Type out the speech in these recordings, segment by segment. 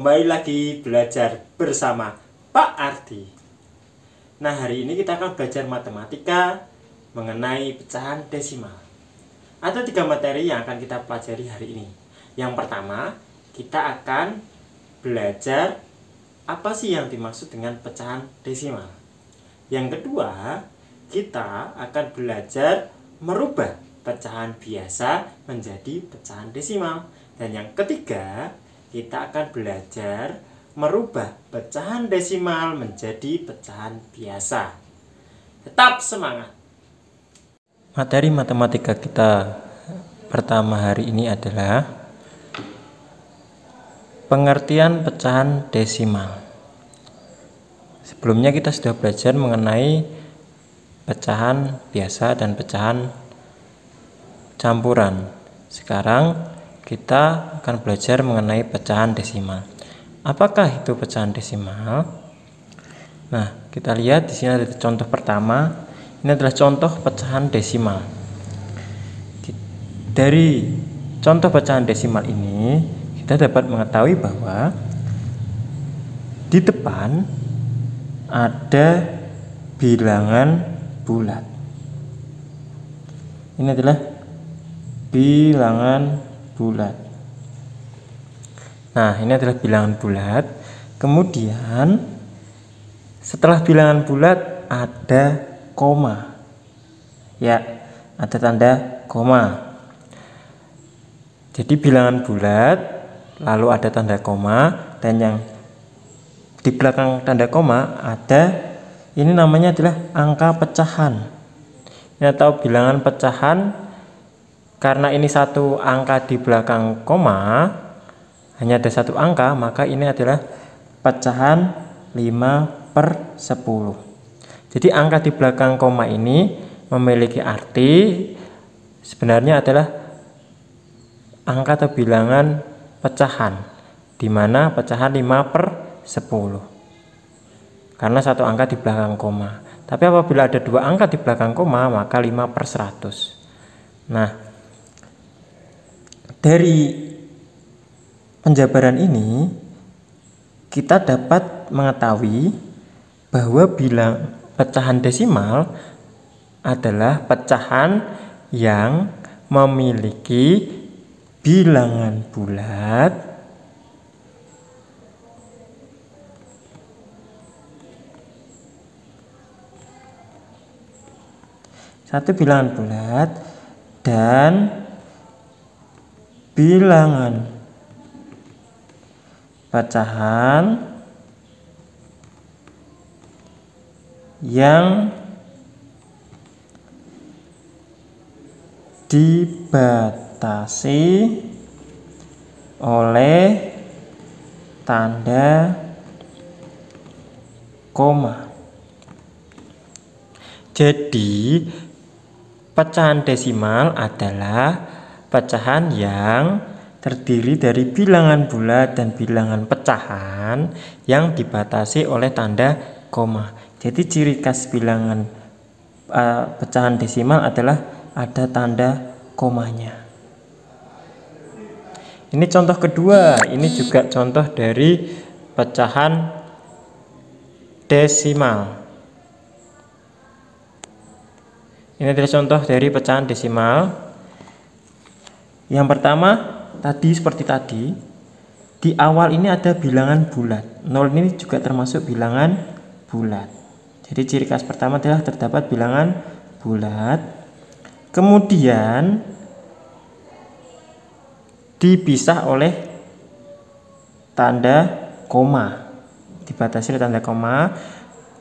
Kembali lagi belajar bersama Pak Ardi. Nah, hari ini kita akan belajar matematika mengenai pecahan desimal. Ada 3 materi yang akan kita pelajari hari ini. Yang pertama, kita akan belajar apa sih yang dimaksud dengan pecahan desimal. Yang kedua, kita akan belajar merubah pecahan biasa menjadi pecahan desimal. Dan yang ketiga, kita akan belajar merubah pecahan desimal menjadi pecahan biasa. Tetap semangat! Materi matematika kita pertama hari ini adalah pengertian pecahan desimal. Sebelumnya kita sudah belajar mengenai pecahan biasa dan pecahan campuran. Sekarang kita akan belajar mengenai pecahan desimal. Apakah itu pecahan desimal? Nah, kita lihat di sini ada contoh pertama. Ini adalah contoh pecahan desimal. Dari contoh pecahan desimal ini, kita dapat mengetahui bahwa di depan ada bilangan bulat. Ini adalah bilangan bulat. Nah, ini adalah bilangan bulat. Kemudian setelah bilangan bulat ada koma. Ya, ada tanda koma. Jadi bilangan bulat lalu ada tanda koma, dan yang di belakang tanda koma ada, ini namanya adalah angka pecahan. Ini atau bilangan pecahan. Karena ini satu angka di belakang koma, hanya ada satu angka, maka ini adalah pecahan 5/10. Jadi angka di belakang koma ini memiliki arti sebenarnya adalah angka atau bilangan pecahan, di mana pecahan 5/10. Karena satu angka di belakang koma. Tapi apabila ada dua angka di belakang koma, maka 5/100. Nah, dari penjabaran ini kita dapat mengetahui bahwa pecahan desimal adalah pecahan yang memiliki bilangan bulat satu bilangan bulat dan bilangan pecahan yang dibatasi oleh tanda koma. Jadi pecahan desimal adalah pecahan yang terdiri dari bilangan bulat dan bilangan pecahan yang dibatasi oleh tanda koma. Jadi ciri khas bilangan pecahan desimal adalah ada tanda komanya. Ini contoh kedua, ini juga contoh dari pecahan desimal. Ini adalah contoh dari pecahan desimal. Yang pertama, tadi seperti tadi, di awal ini ada bilangan bulat. 0 ini juga termasuk bilangan bulat. Jadi ciri khas pertama adalah terdapat bilangan bulat. Kemudian dipisah oleh tanda koma. Dibatasi oleh tanda koma.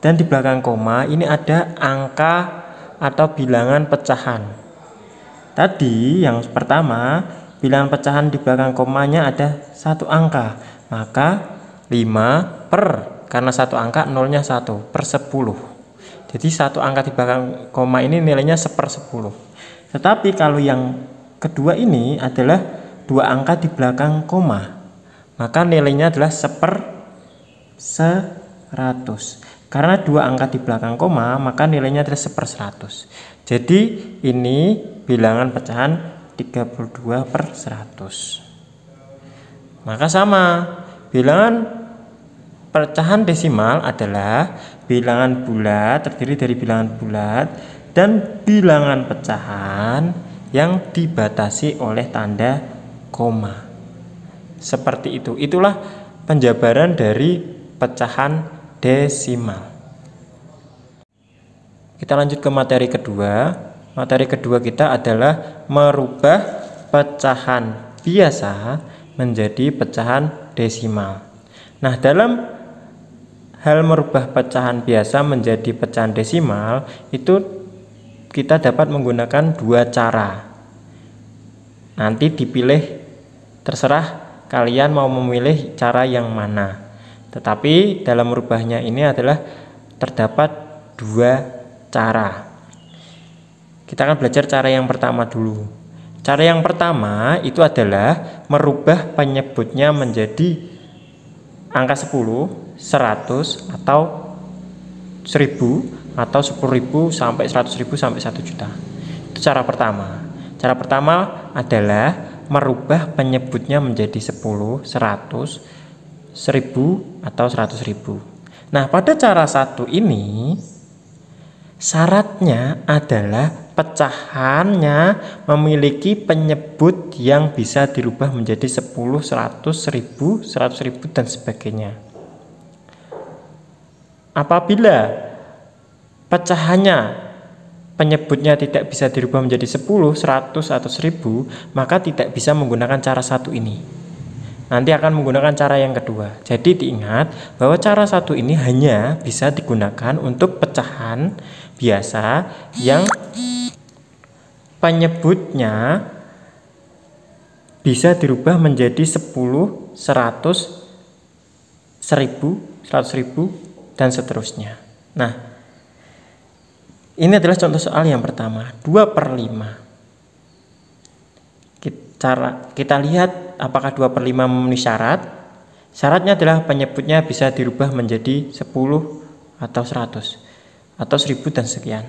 Dan di belakang koma ini ada angka atau bilangan pecahan. Tadi yang pertama, bilangan pecahan di belakang komanya ada satu angka, maka 5 karena satu angka, nolnya 1/10. Jadi satu angka di belakang koma ini nilainya 1/10. Tetapi kalau yang kedua ini adalah dua angka di belakang koma, maka nilainya adalah 1/100. Karena dua angka di belakang koma, maka nilainya adalah 1/100. Jadi ini bilangan pecahan 32/100. Maka sama, bilangan pecahan desimal adalah bilangan bulat, terdiri dari bilangan bulat dan bilangan pecahan yang dibatasi oleh tanda koma. Seperti itu. Itulah penjabaran dari pecahan desimal. Kita lanjut ke materi kedua. Materi kedua kita adalah merubah pecahan biasa menjadi pecahan desimal. Nah, dalam hal merubah pecahan biasa menjadi pecahan desimal itu kita dapat menggunakan dua cara. Nanti dipilih, terserah kalian mau memilih cara yang mana. Tetapi dalam merubahnya ini adalah terdapat dua cara. Kita akan belajar cara yang pertama dulu. Cara yang pertama itu adalah merubah penyebutnya menjadi angka 10, 100 atau 1000 atau 10.000 sampai 100.000 sampai 1 juta. Itu cara pertama. Cara pertama adalah merubah penyebutnya menjadi 10, 100, 1000 atau 100.000. Nah, pada cara satu ini syaratnya adalah pecahannya memiliki penyebut yang bisa dirubah menjadi 10, 100, 1000, 100.000 dan sebagainya. Apabila pecahannya penyebutnya tidak bisa dirubah menjadi 10, 100 atau 1000, maka tidak bisa menggunakan cara satu ini. Nanti akan menggunakan cara yang kedua. Jadi diingat bahwa cara satu ini hanya bisa digunakan untuk pecahan biasa yang penyebutnya bisa dirubah menjadi 10, 100, 1000, 100.000 dan seterusnya. Nah, ini adalah contoh soal yang pertama, 2/5. Kita lihat apakah 2/5 memenuhi syarat. Syaratnya adalah penyebutnya bisa dirubah menjadi 10 atau 100 atau 1000 dan sekian.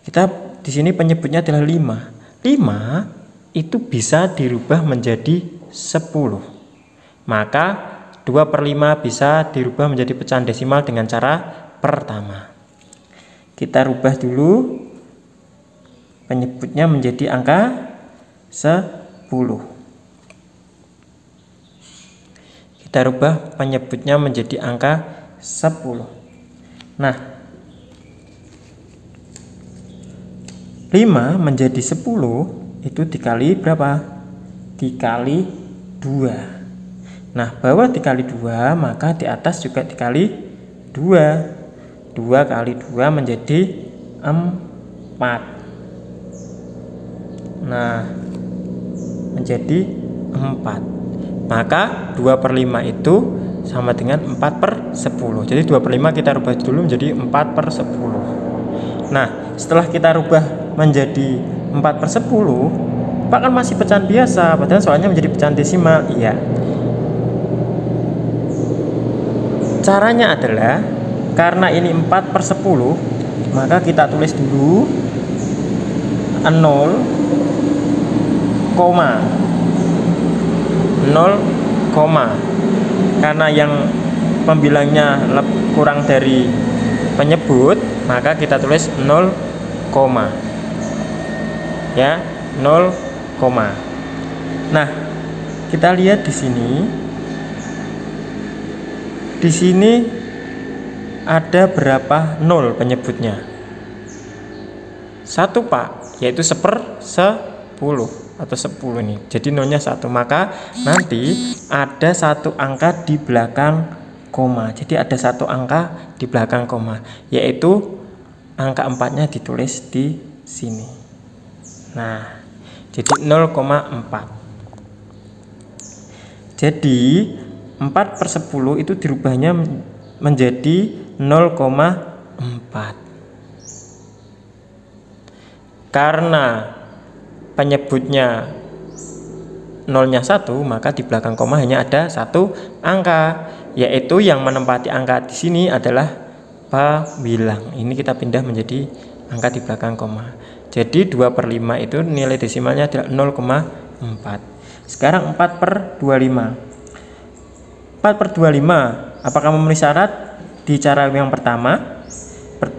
Kita di sini penyebutnya adalah 5. 5 itu bisa dirubah menjadi 10. Maka 2/5 bisa dirubah menjadi pecahan desimal dengan cara pertama. Kita rubah dulu penyebutnya menjadi angka 10. Kita rubah penyebutnya menjadi angka 10. Nah, 5 menjadi 10 itu dikali berapa? Dikali 2. Nah, bawah dikali 2, maka di atas juga dikali 2. 2 kali 2 menjadi 4. Nah, menjadi 4. Maka 2/5 itu sama dengan 4/10. Jadi 2/5 kita rubah dulu menjadi 4/10. Nah, setelah kita rubah menjadi 4/10, Pak kan masih pecahan biasa, padahal soalnya menjadi pecahan desimal. Iya. Caranya adalah karena ini 4/10, maka kita tulis dulu 0, 0, karena yang pembilangnya kurang dari penyebut, maka kita tulis 0, ya, 0, Nah, kita lihat di sini. Di sini ada berapa 0 penyebutnya? 1, Pak, yaitu 1/10 atau 10 ini. Jadi nolnya 1, maka nanti ada satu angka di belakang koma. Jadi ada satu angka di belakang koma, yaitu angka 4-nya ditulis di sini. Nah, jadi 0,4. Jadi 4/10 itu dirubahnya menjadi 0,4. Karena penyebutnya nolnya 1, maka di belakang koma hanya ada satu angka, yaitu yang menempati angka di sini adalah pembilang. Ini kita pindah menjadi angka di belakang koma. Jadi 2/5 itu nilai desimalnya adalah 0,4. Sekarang 4/25. 4/25 apakah memenuhi syarat di cara yang pertama?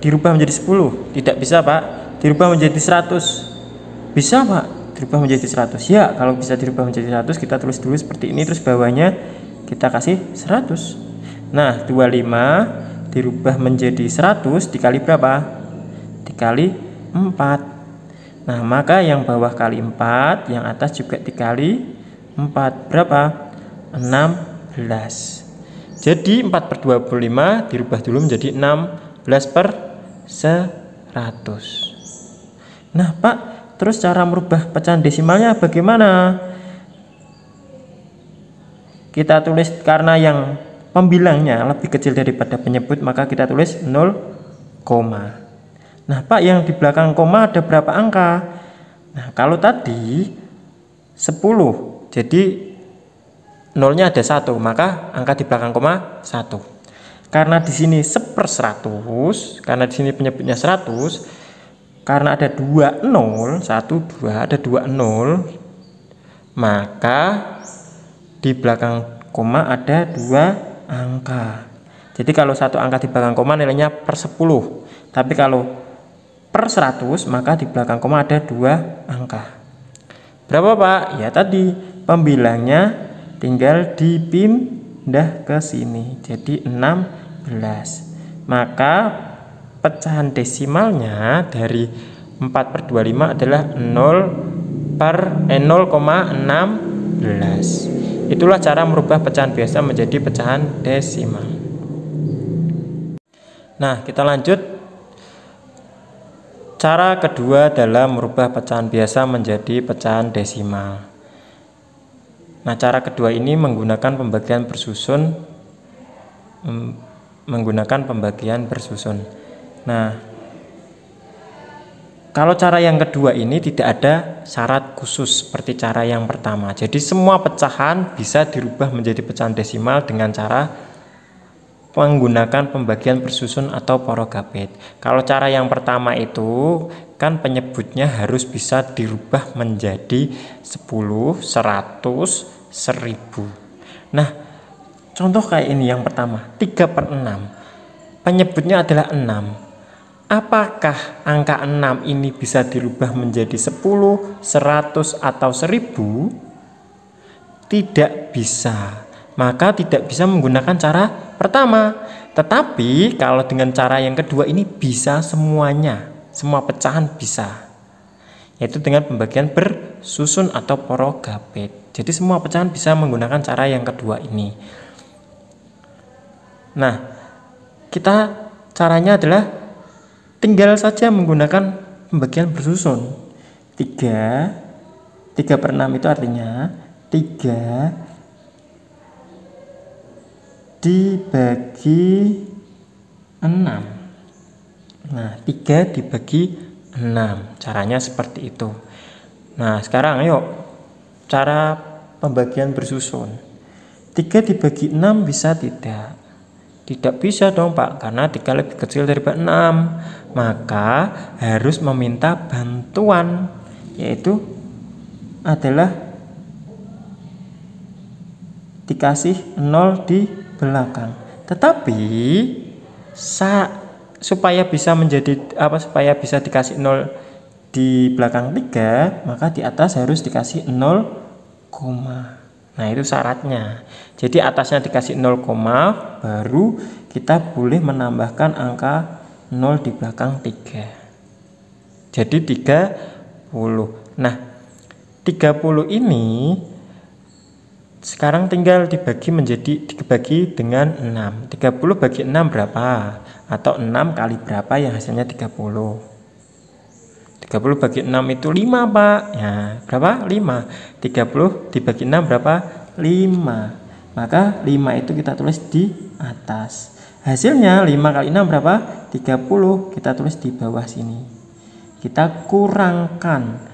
Dirubah menjadi 10? Tidak bisa, Pak. Dirubah menjadi 100? Bisa, Pak. Dirubah menjadi 100. Ya, kalau bisa dirubah menjadi 100, kita tulis dulu seperti ini, terus bawahnya kita kasih 100. Nah, 25 dirubah menjadi 100 dikali berapa? Dikali 4. Nah, maka yang bawah kali 4, yang atas juga dikali 4. Berapa? 16. Jadi 4/25 dirubah dulu menjadi 16/100. Nah, Pak, terus cara merubah pecahan desimalnya bagaimana? Kita tulis, karena yang pembilangnya lebih kecil daripada penyebut, maka kita tulis 0, nah, Pak, yang di belakang koma ada berapa angka? Nah, kalau tadi 10, jadi nolnya ada 1, maka angka di belakang koma 1. Karena di sini 1/100, karena di sini penyebutnya 100, karena ada 2 0, 1 2, ada 2 0, maka di belakang koma ada 2 angka. Jadi kalau satu angka di belakang koma nilainya per 10, tapi kalau per 100 maka di belakang koma ada 2 angka. Berapa, Pak? Ya, tadi pembilangnya tinggal dipindah ke sini, jadi 16. Maka pecahan desimalnya dari 4/25 adalah 0,16. Itulah cara merubah pecahan biasa menjadi pecahan desimal. Nah, kita lanjut. Cara kedua dalam merubah pecahan biasa menjadi pecahan desimal. Nah, cara kedua ini menggunakan pembagian bersusun. Nah, kalau cara yang kedua ini tidak ada syarat khusus seperti cara yang pertama. Jadi semua pecahan bisa dirubah menjadi pecahan desimal dengan cara menggunakan pembagian bersusun atau porogapit. Kalau cara yang pertama itu kan penyebutnya harus bisa dirubah menjadi 10, 100, 1000. Nah, contoh kayak ini yang pertama, 3/6. Penyebutnya adalah 6. Apakah angka 6 ini bisa dirubah menjadi 10, 100, atau 1000? Tidak bisa. Maka tidak bisa menggunakan cara pertama. Tetapi kalau dengan cara yang kedua ini bisa semuanya. Semua pecahan bisa. Yaitu dengan pembagian bersusun atau porogapit. Jadi semua pecahan bisa menggunakan cara yang kedua ini. Nah, kita caranya adalah tinggal saja menggunakan pembagian bersusun. 3/6 itu artinya 3 dibagi 6. Nah, 3 dibagi 6. Caranya seperti itu. Nah, sekarang yuk cara pembagian bersusun. 3 dibagi 6 bisa tidak? Tidak bisa dong, Pak, karena 3 lebih kecil daripada 6. Maka harus meminta bantuan, yaitu adalah dikasih 0 di belakang. Tetapi supaya bisa dikasih 0 di belakang 3, maka di atas harus dikasih 0, nah itu syaratnya. Jadi atasnya dikasih 0, baru kita boleh menambahkan angka 0 di belakang 3. Jadi 30. Nah, 30 ini sekarang tinggal dibagi dengan 6. 30 bagi 6 berapa? Atau 6 kali berapa yang hasilnya 30? 30 bagi 6 itu 5, Pak. Ya, berapa? 5. 30 dibagi 6 berapa? 5. Maka 5 itu kita tulis di atas. Hasilnya 5 kali 6 berapa? 30. Kita tulis di bawah sini. Kita kurangkan.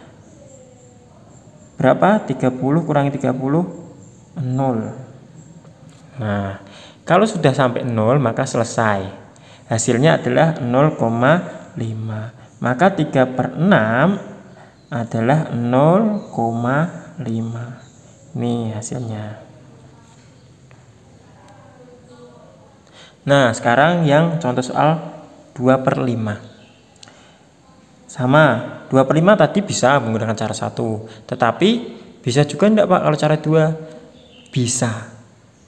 Berapa? 30 kurangi 30, 0. Nah, kalau sudah sampai 0 maka selesai. Hasilnya adalah 0,5. Maka 3/6 adalah 0,5. Ini hasilnya. Nah, sekarang yang contoh soal 2/5. Sama, 2/5 tadi bisa menggunakan cara 1. Tetapi bisa juga enggak Pak kalau cara 2? Bisa.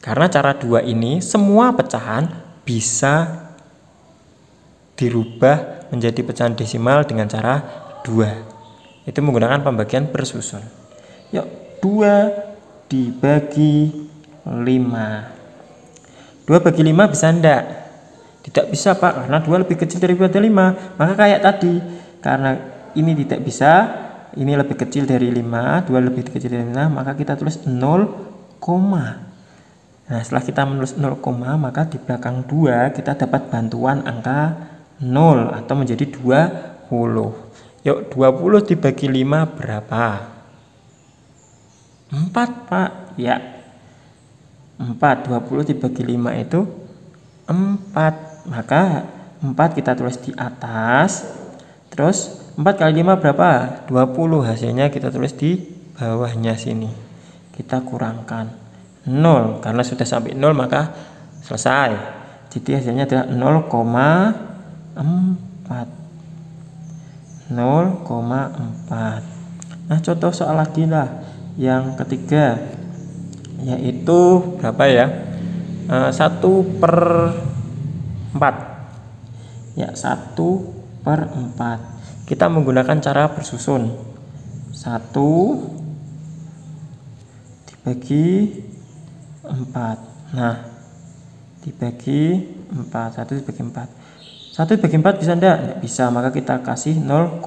Karena cara 2 ini semua pecahan bisa dirubah menjadi pecahan desimal dengan cara 2. Itu menggunakan pembagian bersusun. Yuk, 2 dibagi 5. 2 bagi 5 bisa enggak? Tidak bisa Pak, karena 2 lebih kecil daripada 5. Maka kayak tadi, karena ini tidak bisa, ini lebih kecil dari 5, 2 lebih kecil dari 5, maka kita tulis 0, nah setelah kita menulis 0, maka di belakang 2 kita dapat bantuan angka 0 atau menjadi 20. Yuk, 20 dibagi 5 berapa? 4 Pak. Ya, 4. 20 dibagi 5 itu 4. Maka 4 kita tulis di atas. Terus 4 kali 5 berapa? 20. Hasilnya kita tulis di bawahnya sini. Kita kurangkan 0. Karena sudah sampai 0 maka selesai. Jadi hasilnya adalah 0,4. 0,4. Nah, contoh soal lagi lah. Yang ketiga, yaitu berapa ya? 1/4. Ya, 1/4. Kita menggunakan cara bersusun. 1 dibagi 4. Nah, dibagi 4. 1 dibagi 4. 1 dibagi 4 bisa enggak? Enggak bisa, maka kita kasih 0,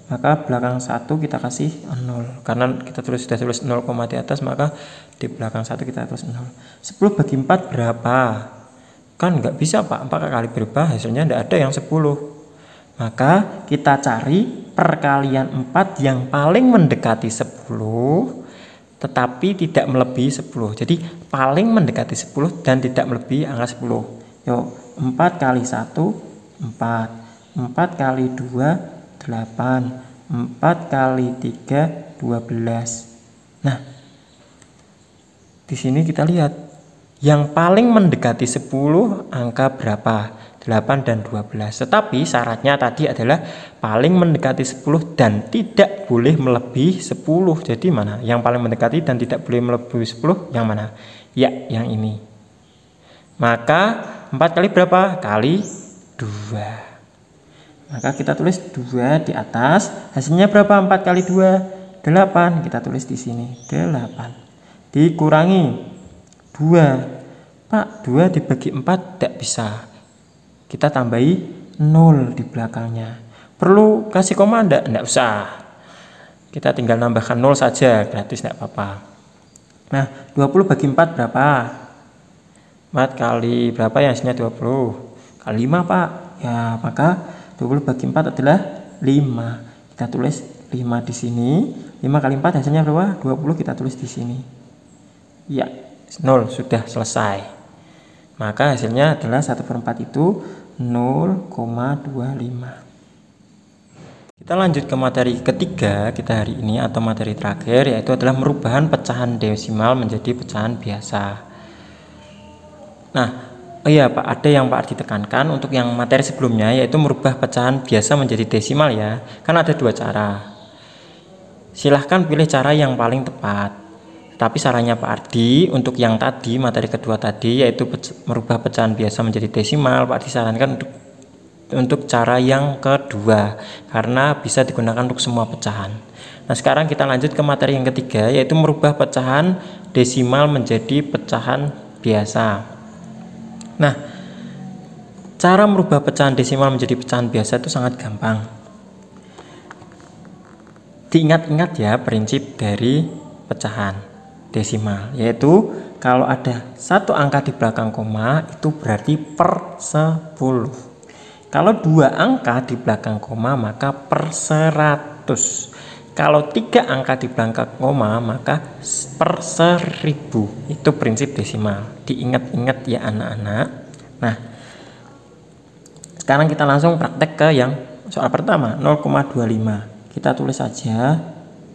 maka belakang 1 kita kasih 0. Karena kita sudah tulis 0, di atas, maka di belakang 1 kita tulis 0. 10 bagi 4 berapa? Kan nggak bisa Pak, 4 kali berubah hasilnya enggak ada yang 10. Maka kita cari perkalian 4 yang paling mendekati 10 tetapi tidak melebihi 10. Jadi paling mendekati 10 dan tidak melebihi angka 10. Yuk, 4 kali 1 4. 4 kali 2 8. 4 kali 3 12. Nah, di sini kita lihat yang paling mendekati 10 angka berapa? 8 dan 12. Tetapi syaratnya tadi adalah paling mendekati 10 dan tidak boleh melebihi 10. Jadi mana? Yang paling mendekati dan tidak boleh melebihi 10 yang mana? Ya, yang ini. Maka 4 kali berapa? Kali 2. Maka kita tulis 2 di atas. Hasilnya berapa? 4 kali 2? 8. Kita tulis di sini 8. Dikurangi 2. Pak, 2 dibagi 4 tidak bisa. Kita tambahi 0 di belakangnya. Perlu kasih koma enggak? Enggak usah. Kita tinggal nambahkan 0 saja, gratis enggak apa-apa. Nah, 20 bagi 4 berapa? 4 kali berapa ya hasilnya? 20 kali 5 Pak. Ya, maka 20 bagi 4 adalah 5. Kita tulis 5 di sini. 5 kali 4 hasilnya berapa? 20, kita tulis di sini. Ya, 0 sudah selesai. Maka hasilnya adalah 1/4 itu 0,25. Kita lanjut ke materi ketiga kita hari ini atau materi terakhir, yaitu adalah merubahan pecahan desimal menjadi pecahan biasa. Nah, oh iya Pak, ada yang Pak Ardi tekankan untuk yang materi sebelumnya, yaitu merubah pecahan biasa menjadi desimal ya. Kan ada 2 cara. Silahkan pilih cara yang paling tepat. Tapi sarannya Pak Ardi untuk yang tadi, materi kedua tadi, yaitu merubah pecahan biasa menjadi desimal, Pak Ardi sarankan untuk cara yang kedua, karena bisa digunakan untuk semua pecahan. Nah, sekarang kita lanjut ke materi yang ketiga, yaitu merubah pecahan desimal menjadi pecahan biasa. Nah, cara merubah pecahan desimal menjadi pecahan biasa itu sangat gampang. Diingat-ingat ya prinsip dari pecahan desimal, yaitu kalau ada satu angka di belakang koma itu berarti per 10. Kalau 2 angka di belakang koma maka per 100. Kalau 3 angka di belakang koma maka per 1000. Itu prinsip desimal. Diingat-ingat ya anak-anak. Nah, sekarang kita langsung praktek ke yang soal pertama, 0,25. Kita tulis saja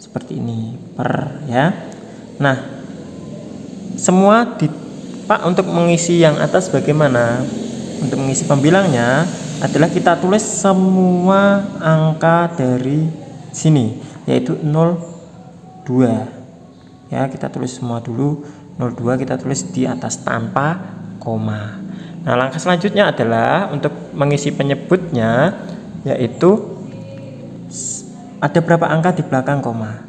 seperti ini per ya. Nah, semua Pak, untuk mengisi yang atas bagaimana? Untuk mengisi pembilangnya adalah kita tulis semua angka dari sini, yaitu 02 ya. Kita tulis semua dulu 02, kita tulis di atas tanpa koma. Nah, langkah selanjutnya adalah untuk mengisi penyebutnya, yaitu ada berapa angka di belakang koma?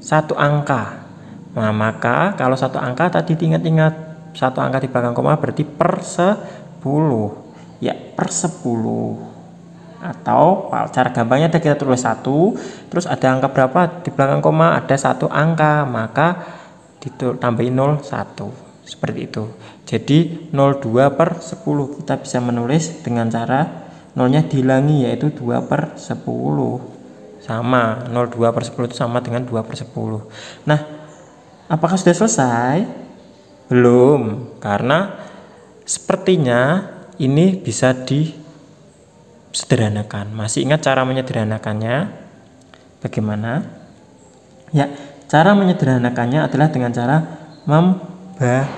1 angka. Nah, maka kalau 1 angka tadi diingat-ingat, 1 angka di belakang koma berarti per 10 ya, per 10. Atau cara gampangnya ada, kita tulis 1, terus ada angka berapa di belakang koma, ada 1 angka, maka ditambahin 01 seperti itu. Jadi 02 per 10 kita bisa menulis dengan cara nolnya dihilangi, yaitu 2 per 10 sama 02 per 10 itu sama dengan 2 per 10. Nah, apakah sudah selesai? Belum, karena sepertinya ini bisa disederhanakan. Masih ingat cara menyederhanakannya bagaimana? Ya, cara menyederhanakannya adalah dengan cara membagi.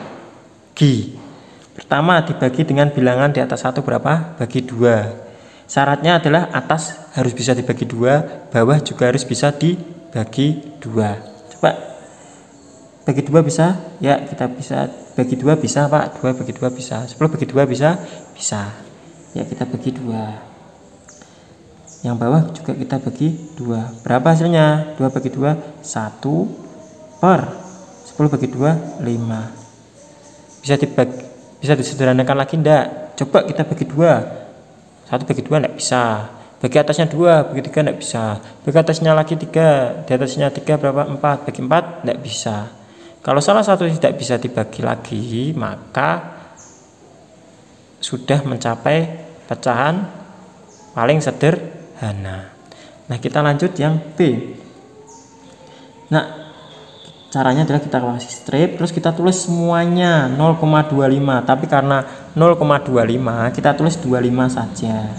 Pertama, dibagi dengan bilangan di atas 1 berapa? Bagi 2. Syaratnya adalah atas harus bisa dibagi 2, bawah juga harus bisa dibagi 2. Coba bagi 2 bisa? Ya, kita bisa bagi 2 bisa, Pak. 2 bagi 2 bisa. 10 bagi 2 bisa? Bisa. Ya, kita bagi 2. Yang bawah juga kita bagi 2. Berapa hasilnya? 2 bagi 2 1 per 10 bagi 2 5. Bisa disederhanakan lagi enggak? Coba kita bagi 2. 1 bagi 2 enggak bisa. Bagi atasnya 2, bagi 3 enggak bisa. Bagi atasnya lagi 3, di atasnya 3 berapa? 4. Bagi 4 enggak bisa. Kalau salah satu tidak bisa dibagi lagi, maka sudah mencapai pecahan paling sederhana. Nah, kita lanjut yang B. Nah, caranya adalah kita kasih strip, terus kita tulis semuanya 0,25. Tapi karena 0,25 kita tulis 25 saja.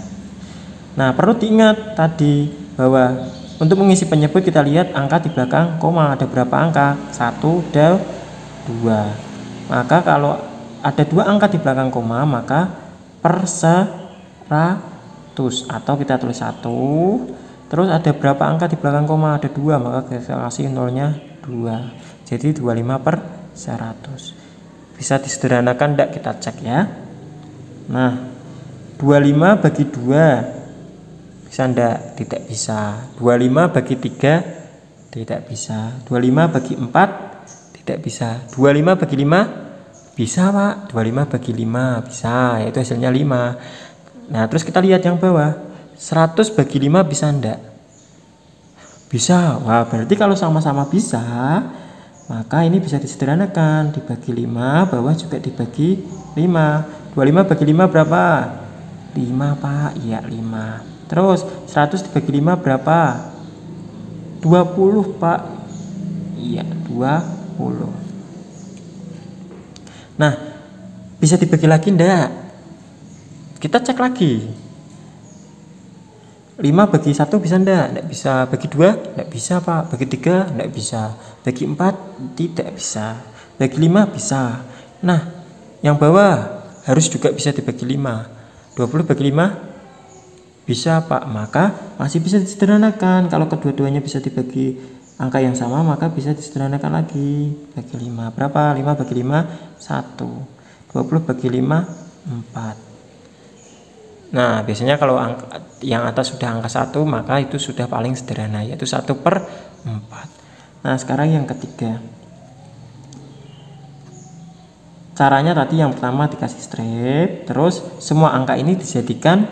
Nah, perlu diingat tadi bahwa untuk mengisi penyebut kita lihat angka di belakang koma ada berapa angka? 1 dan 2. Maka kalau ada 2 angka di belakang koma, maka per 100, atau kita tulis 1. Terus ada berapa angka di belakang koma? Ada 2, maka kita kasih nolnya 2. Jadi 25 per 100. Bisa disederhanakan enggak? Kita cek ya. Nah, 25 bagi 2 bisa enggak? Tidak bisa. 25 bagi 3 tidak bisa. 25 bagi 4 tidak bisa. 25 bagi 5 bisa, Pak. 25 bagi 5 bisa, yaitu hasilnya 5. Nah, terus kita lihat yang bawah. 100 bagi 5 bisa enggak? Bisa. Wah, berarti kalau sama-sama bisa, maka ini bisa disederhanakan. Dibagi 5, bawah juga dibagi 5. 25 bagi 5 berapa? 5, Pak. Iya, 5. Terus 100 dibagi 5 berapa? 20, Pak. Iya, 20. Nah, bisa dibagi lagi enggak? Kita cek lagi. 5 bagi 1 bisa enggak? Enggak bisa. Bagi 2? Enggak bisa, Pak. Bagi 3? Enggak bisa. Bagi 4? Tidak bisa. Bagi 5 bisa. Nah, yang bawah harus juga bisa dibagi 5. 20 bagi 5? Bisa, Pak. Maka masih bisa disederhanakan. Kalau kedua-duanya bisa dibagi angka yang sama, maka bisa disederhanakan lagi. Bagi 5 berapa? 5 bagi 5 1. 20 bagi 5 4. Nah, biasanya kalau yang atas sudah angka 1, maka itu sudah paling sederhana, yaitu 1 per 4. Nah, sekarang yang ketiga. Caranya tadi yang pertama dikasih strip, terus semua angka ini dijadikan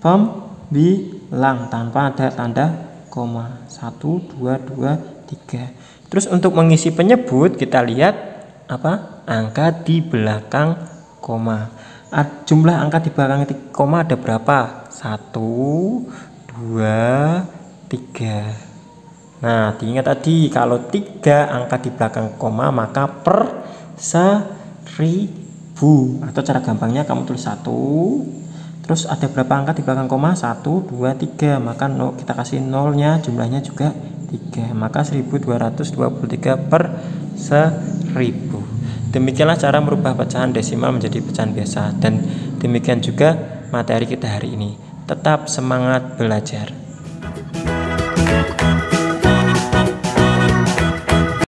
pembilang tanpa ada tanda koma. 1, 2, 2, 3. Terus untuk mengisi penyebut kita lihat apa? Angka di belakang koma. Jumlah angka di belakang koma ada berapa? 1, 2, 3. Nah, diingat tadi kalau 3 angka di belakang koma maka per 1000. Atau cara gampangnya kamu tulis 1. Terus ada berapa angka di belakang koma? 1, 2, 3. Maka kita kasih nolnya, jumlahnya juga 3. Maka 1223 per 1000. Demikianlah cara merubah pecahan desimal menjadi pecahan biasa. Dan demikian juga materi kita hari ini. Tetap semangat belajar.